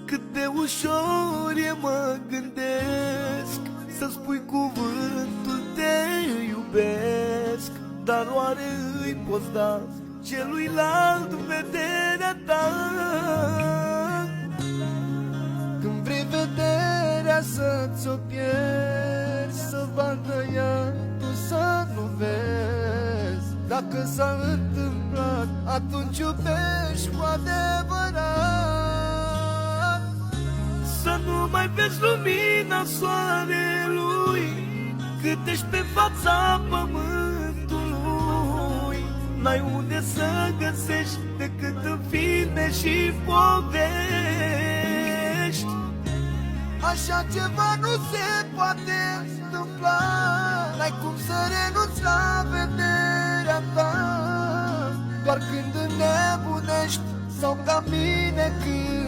Cât de ușor e, mă gândesc, să spui cuvântul te iubesc. Dar oare îi poți da celuilalt vederea ta? Când vrei vederea să ți-o pierzi, să vadă ea, tu să nu vezi. Dacă s-a întâmplat, atunci iubești cu adevărat. Să nu mai vezi lumina soarelui cât ești pe fața pământului. N-ai unde să găsești decât în filme și povești. Așa ceva nu se poate întâmpla, n-ai cum să renunți la vederea ta. Doar când înnebunești sau ca mine când